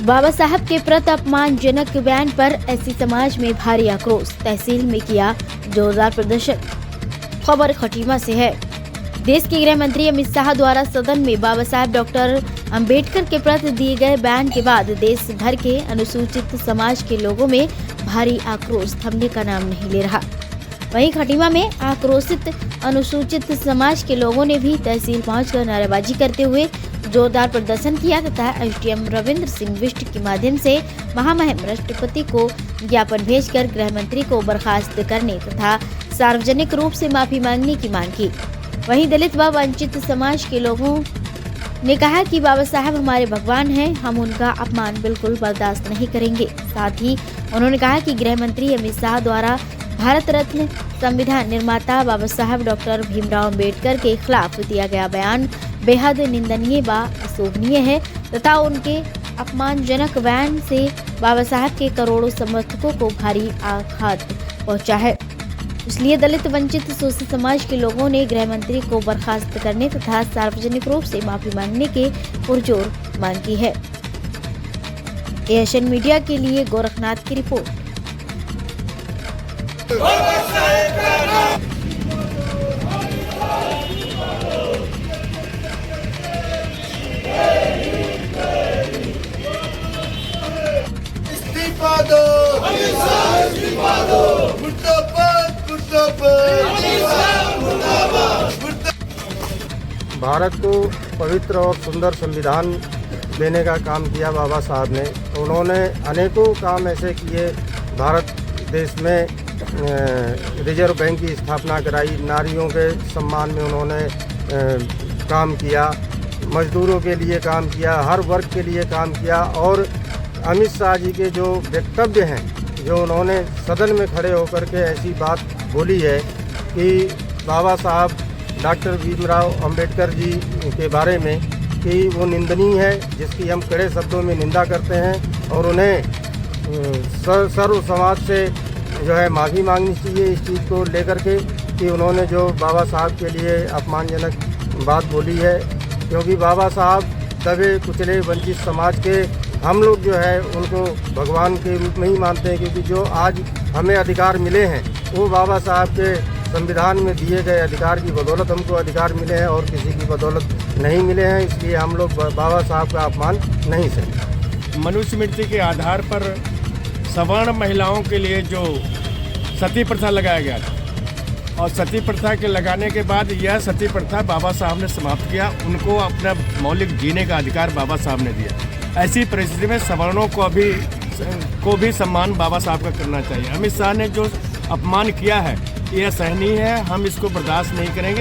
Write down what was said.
बाबा साहब के प्रति अपमानजनक बयान पर एससी समाज में भारी आक्रोश, तहसील में किया जोरदार प्रदर्शन। खबर खटीमा से है। देश के गृह मंत्री अमित शाह द्वारा सदन में बाबा साहब डॉक्टर अंबेडकर के प्रति दिए गए बयान के बाद देश भर के अनुसूचित समाज के लोगों में भारी आक्रोश थमने का नाम नहीं ले रहा। वहीं खटीमा में आक्रोशित अनुसूचित समाज के लोगों ने भी तहसील पहुंचकर नारेबाजी करते हुए जोरदार प्रदर्शन किया तथा एसडीएम रविंद्र सिंह बिष्ट के माध्यम से महामहिम राष्ट्रपति को ज्ञापन भेजकर गृह मंत्री को बर्खास्त करने तथा सार्वजनिक रूप से माफी मांगने की मांग की। वहीं दलित व वंचित समाज के लोगों ने कहा कि बाबा साहब हमारे भगवान हैं, हम उनका अपमान बिल्कुल बर्दाश्त नहीं करेंगे। साथ ही उन्होंने कहा कि गृह मंत्री अमित शाह द्वारा भारत रत्न संविधान निर्माता बाबा साहब डॉक्टर भीमराव अंबेडकर के खिलाफ दिया गया बयान बेहद निंदनीय व अशोभनीय है तथा उनके अपमानजनक बयान से बाबा साहब के करोड़ों समर्थकों को भारी आघात पहुंचा है। इसलिए दलित वंचित शोषित समाज के लोगों ने गृह मंत्री को बर्खास्त करने तथा सार्वजनिक रूप से माफी मांगने के पुरजोर मांग की है। एशियन मीडिया के लिए गोरखनाथ की रिपोर्ट। इस्तीफा दो, इस्तीफा दो, मुर्दाबाद, मुर्दाबाद। भारत को पवित्र और सुंदर संविधान देने का काम किया बाबा साहब ने। उन्होंने अनेकों काम ऐसे किए। भारत देश में रिजर्व बैंक की स्थापना कराई, नारियों के सम्मान में उन्होंने काम किया, मजदूरों के लिए काम किया, हर वर्ग के लिए काम किया। और अमित शाह जी के जो वक्तव्य हैं, जो उन्होंने सदन में खड़े होकर के ऐसी बात बोली है कि बाबा साहब डॉक्टर भीमराव अंबेडकर जी के बारे में कि वो निंदनीय है, जिसकी हम कड़े शब्दों में निंदा करते हैं और उन्हें सर्व समाज से जो है माफ़ी मांगनी चाहिए इस चीज़ को लेकर के कि उन्होंने जो बाबा साहब के लिए अपमानजनक बात बोली है। क्योंकि बाबा साहब दबे कुचले वंचित समाज के हम लोग जो है उनको भगवान के रूप में ही मानते हैं, क्योंकि जो आज हमें अधिकार मिले हैं वो बाबा साहब के संविधान में दिए गए अधिकार की बदौलत हमको अधिकार मिले हैं और किसी की बदौलत नहीं मिले हैं। इसलिए हम लोग बाबा साहब का अपमान नहीं सहेंगे। मनुस्मृति के आधार पर सवर्ण महिलाओं के लिए जो सती प्रथा लगाया गया था और सती प्रथा के लगाने के बाद यह सती प्रथा बाबा साहब ने समाप्त किया। उनको अपना मौलिक जीने का अधिकार बाबा साहब ने दिया। ऐसी परिस्थिति में सवर्णों को भी सम्मान बाबा साहब का करना चाहिए। अमित शाह ने जो अपमान किया है यह सहनीय है, हम इसको बर्दाश्त नहीं करेंगे।